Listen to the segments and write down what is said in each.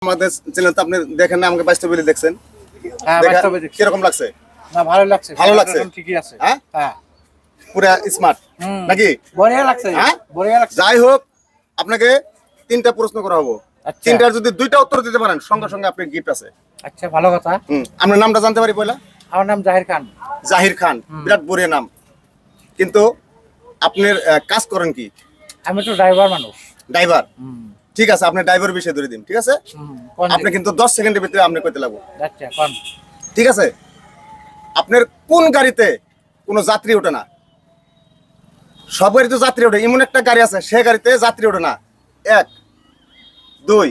আমাদের চ্যানেল তো আপনি দেখেন না, আমাকে বাস্তবে দেখছেন। হ্যাঁ, বাস্তবে দেখছি। কিরকম লাগছে? না, ভালো লাগছে। ভালো লাগছে? ঠিকই আছে। হ্যাঁ, হ্যাঁ, পুরা স্মার্ট নাকি? বড়িয়া লাগছে। হ্যাঁ, বড়িয়া লাগছে। যাই হোক, আপনাকে 3টা প্রশ্ন করা হবো। আচ্ছা। 3টার যদি 2টা উত্তর দিতে পারেন, সঙ্গে সঙ্গে আপনার গিফট আছে। আচ্ছা, ভালো কথা। আপনার নামটা জানতে পারি পয়লা? আমার নাম জাহির খান। জাহির খান, বিরাট বড়িয়া নাম। কিন্তু আপনার কাজ করেন কি? আমি তো ড্রাইভার মানুষ। ড্রাইভার? ঠিক আছে, আপনি ড্রাইভার বিষয়ে ধরে দিন। ঠিক আছে, আপনি কিন্তু 10 সেকেন্ডের ভিতরে আপনি কইতে লাগবো। আচ্ছা, কোন? ঠিক আছে, আপনার কোন গাড়িতে কোনো যাত্রী ওঠে না? সব গাড়িতে যাত্রী ওঠে, এমন একটা গাড়ি আছে সে গাড়িতে যাত্রী ওঠে না। 1 2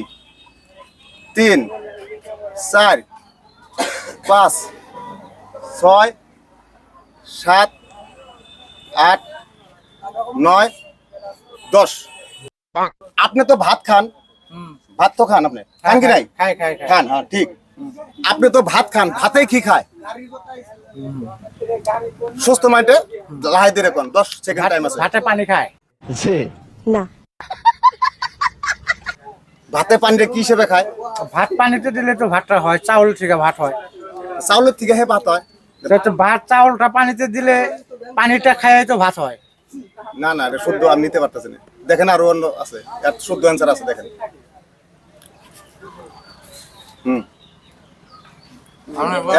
3 4 5 6 7 8 9 10। আপনি তো ভাত খান, ভাত তো খান, আপনি খান কি নাই? খাই। খান, হ্যাঁ ঠিক। আপনি তো ভাত খান, ভাতে কি খায়? সুস্থ মাইন্ডে লাহাই দিয়ে রাখুন, 10 সেকেন্ড টাইম আছে। ভাতে পানি খায় না। ভাতে পানিটা কি হিসেবে খায়? ভাত পানিতে দিলে তো ভাতটা হয়, চাউল থেকে ভাত হয়। চাউলের থেকে হে ভাত হয়? তো ভাত চাউলটা পানিতে দিলে পানিটা খায় তো ভাত হয়। না না, এটা শুদ্ধ আমি নিতে পারতেছি না। দেখেন আরো অন্য আছে, এর শুদ্ধ অ্যান্সার আছে, দেখেন।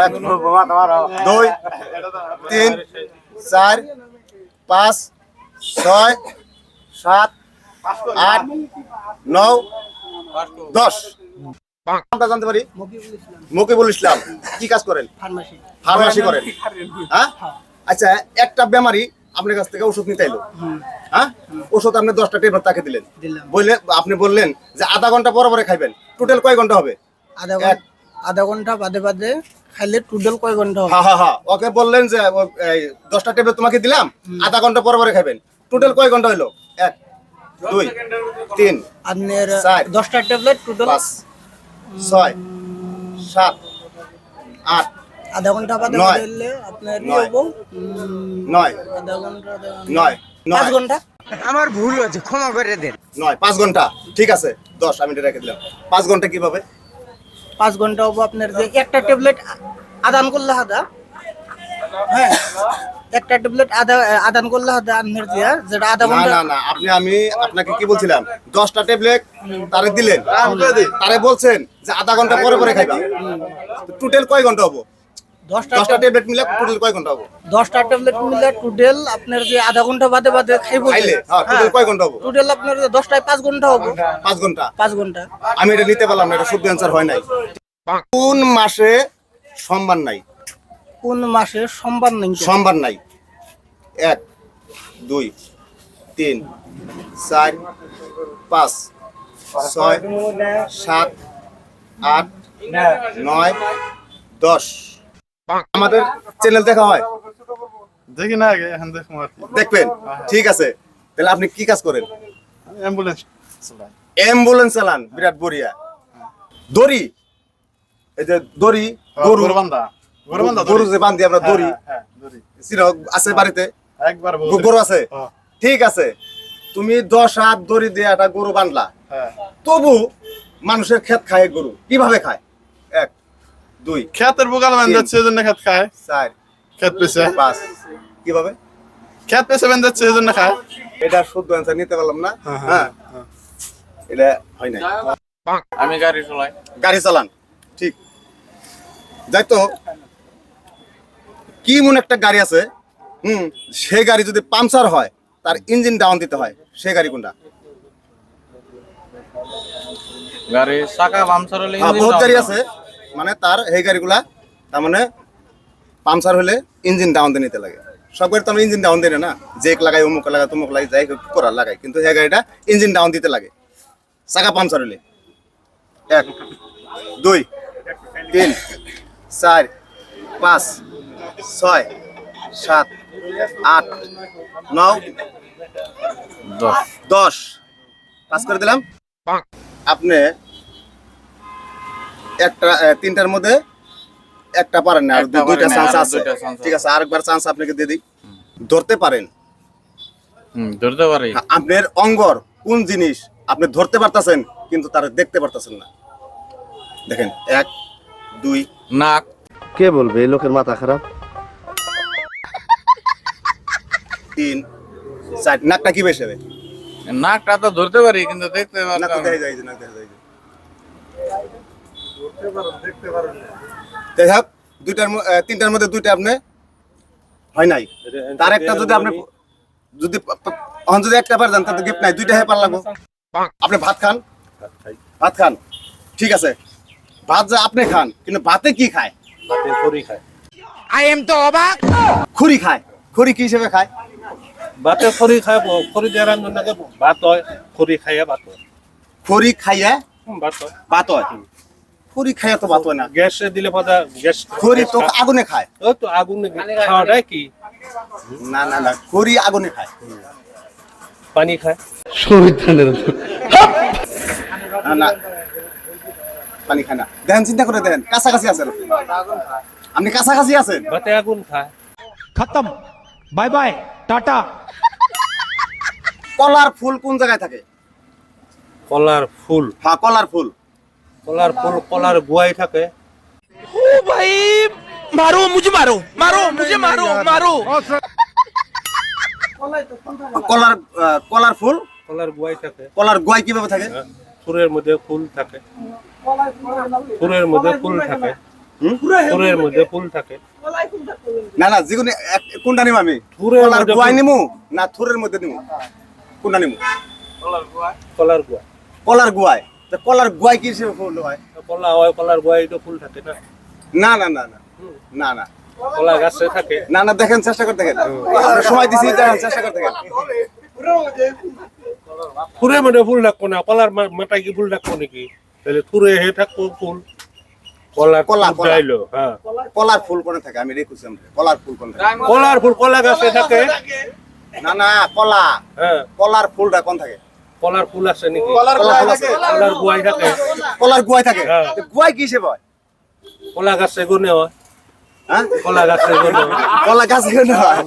1 2 3 4 5 6 7 8 9 10। নামটা জানতে পারি? মকিবুল ইসলাম। কি কাজ করেন? ফার্মাসি করেন? হ্যাঁ, আচ্ছা, একটা বেমারি আপনার কাছ থেকে ওষুধ নিতে এলো। হ্যাঁ, ওষুধ আপনি 10টা ট্যাবলেট তাকে দিলেন, বললে আপনি বললেন যে আধা ঘন্টা পরে পরে খাইবেন। টোটাল কয় ঘন্টা হবে? আধা ঘন্টা বাদে বাদে খাইলে টোটাল কয় ঘন্টা হবে? হ্যাঁ, ওকে বললেন যে 10টা ট্যাবলেট তোমাকে দিলাম, আধা ঘন্টা পরে পরে খাইবেন। টোটাল কয় ঘন্টা হলো? 1 2 3 আপনার 4 10টা ট্যাবলেট টোটাল 5 6 7 8 আধা ঘন্টা বাদে 9 বাদে হলে আপনার কি 9 হবো? 9 আধা ঘন্টা 9 5 ঘন্টা। আমার ভুল হয়েছে, ক্ষমা করে দেন। 9 5 ঘন্টা। ঠিক আছে, 10 আমি এটা রেখে দিলাম। 5 ঘন্টা কিভাবে? 5 ঘন্টা হবো আপনার যে একটা ট্যাবলেট আদান করলে হাদা। হ্যাঁ, একটা ট্যাবলেট আদান করলে হাদা আপনার দিয়া যেটা আধা না ঘন্টা। না না, আমি আপনাকে কি বলছিলাম, 10টা ট্যাবলেট তারে দিলেন, তারে বলছেন যে আধা ঘন্টা পরে পরে খাইবা। টোটাল কয় ঘন্টা হবো? 10টা ট্যাবলেট মিলে টোটাল কয় ঘন্টা হবো? 10টা ট্যাবলেট মিলে টোটাল আপনার যে আধা ঘন্টা বাদে বাদে খাইবো খাইলে হ্যাঁ, টোটাল কয় ঘন্টা হবো? টোটাল আপনার 10টায় 5 ঘন্টা হবো। 5 ঘন্টা। 5 ঘন্টা। আমি এটা নিতে পারলাম না, এটা শুদ্ধ অ্যান্সার হয় নাই। কোন মাসে সোমবার নাই? কোন মাসে সোমবার নেই? সোমবার নাই। 1 2 3 4 5 6 7 8 9 10। আমাদের চ্যানেল দেখা হয়? দেখি না, আগে এখন দেখুন আর কি। দেখবেন? ঠিক আছে, তাহলে আপনি কি কাজ করেন? অ্যাম্বুলেন্স অ্যাম্বুলেন্স চালান, বিরাট বড়িয়া। দড়ি, এই যে দড়ি, গরু বান্ধা, গরু যে বান্ধি আমরা দড়ি, চিনো আছে বাড়িতে? একবার গরু আছে? ঠিক আছে, তুমি 10 হাত দড়ি দিয়ে একটা গরু বাঁধলা, তবু মানুষের ক্ষেত খায় গরু, কিভাবে খায়? 1 2 ক্ষেতের বোকাল বেঁধে যাচ্ছে, এই জন্য ক্ষেত খায়। 4 ক্ষেত পেছে 5 কিভাবে? ক্ষেত পেছে বেঁধে যাচ্ছে, এই জন্য খায়। এটা শুদ্ধ অ্যান্সার নিতে পারলাম না। হ্যাঁ, এটা হয় নাই। আমি গাড়ি চালাই। গাড়ি চালান, ঠিক। যাই তো, কি এমন একটা গাড়ি আছে, সে গাড়ি যদি পাংচার হয় তার ইঞ্জিন ডাউন দিতে হয়, সে গাড়ি কোনটা? গাড়ি চাকা পাংচার হলে হ্যাঁ, বহুত গাড়ি আছে, মানে তার এই গাড়িগুলা তার মানে পাংচার হলে ইঞ্জিন ডাউন দিয়ে নিতে লাগে। সব গাড়ি তো আমরা ইঞ্জিন ডাউন দিই না, জেক লাগাই, অমুক লাগাই, তমুক লাগাই, যাই করার লাগাই, কিন্তু এই গাড়িটা ইঞ্জিন ডাউন দিতে লাগে চাকা পাংচার হলে। 1 2 3 4 5 6 7 8 9 10 পাস করে দিলাম। আপনি একটা 3টার মধ্যে একটা পারেন না, আর 2টা চান্স আছে। ঠিক আছে, আরেকবার চান্স আপনাকে দিয়ে দিই। ধরতে পারেন? ধরতে পারি। আপনার অঙ্গর কোন জিনিস আপনি ধরতে পারতেছেন কিন্তু তার দেখতে পারতেছেন না? দেখেন 1 2 নাক, কে বলবে এই লোকের মাথা খারাপ? 3 4 নাকটা কি বেশি হবে? নাকটা তো ধরতে পারি কিন্তু দেখতে নাক পারতাম তো দেখা যায় যে নাক দেখা যায় যাই হোক তিনটার মধ্যে দুইটা আপনি হয় নাই তার একটা যদি আপনি যদি এখন যদি একটা পার যান তাহলে গিফট নাই দুইটা হেপার লাগবো আপনি ভাত খান ভাত খান ঠিক আছে ভাত যা আপনি খান কিন্তু ভাতে কি খায় আই এম তো অবাক। খুরি খায় খুরি কি হিসেবে খায় ভাতে খড়ি খায় খড়ি দিয়ে রান্ধন লাগে ভাত হয় খড়ি খাইয়া ভাত হয় খড়ি খাইয়া ভাত হয় ভাত হয় খড়ি খাইয়া তো ভাত হয় না গ্যাসে দিলে পাতা গ্যাস খড়ি তো আগুনে খায় ওই তো আগুন খাওয়াটাই কি না না না খড়ি আগুনে খায় পানি খায় না না পানি খায় না দেখেন চিন্তা করে দেখেন কাছাকাছি আছেন আপনি কাছাকাছি আছেন ভাতে আগুন খায় খতম, বাই বাই, টাটা। কলার ফুল কোন জায়গায় থাকে কলার ফুল হ্যাঁ কলার ফুল কলার গুয়াই থাকে কলার ফুল কলার গুয়াই থাকে কলার গোয়াই কিভাবে থাকে ফুলের মধ্যে ফুল থাকে ফুলের মধ্যে ফুল থাকে ফুলের মধ্যে ফুল থাকে না না যেগুলো কোনটা নিব আমি থুরের কলার মধ্যে গোয়াই ফুল। নিমু না থুরের মধ্যে নিমু কোনটা নিমু কলার গুয়া কলার গোয়াই তো কলার গোয়াই কি হিসেবে ফুল হয় কলা হয় কলার গুয়াই তো ফুল থাকে না না না না না না না কলা গাছে থাকে না না দেখেন চেষ্টা করে দেখেন আমরা সময় দিছি দেখেন চেষ্টা করে দেখেন ফুলের মধ্যে ফুল রাখবো না কলার মাথায় কি ফুল রাখবো নাকি তাহলে ফুরে হে থাকবো ফুল কলার কলা, ফুল কলা। চাইলো হ্যাঁ কলার ফুল কোনে থাকে আমি রেখেছি আমরা কলার ফুল কোনে থাকে কলার ফুল কলা গাছে থাকে না না কলা হ্যাঁ কলার ফুলটা কোন থাকে কলার ফুল আছে নাকি কলার গোয়াই থাকে কলার গুয়াই থাকে কলার গোয়াই থাকে হ্যাঁ। তো গোয়াই কি হিসেবে হয় কলা গাছে গুনে হয় হ্যাঁ কলা গাছে গুনে হয় কলা গাছ কেন হয়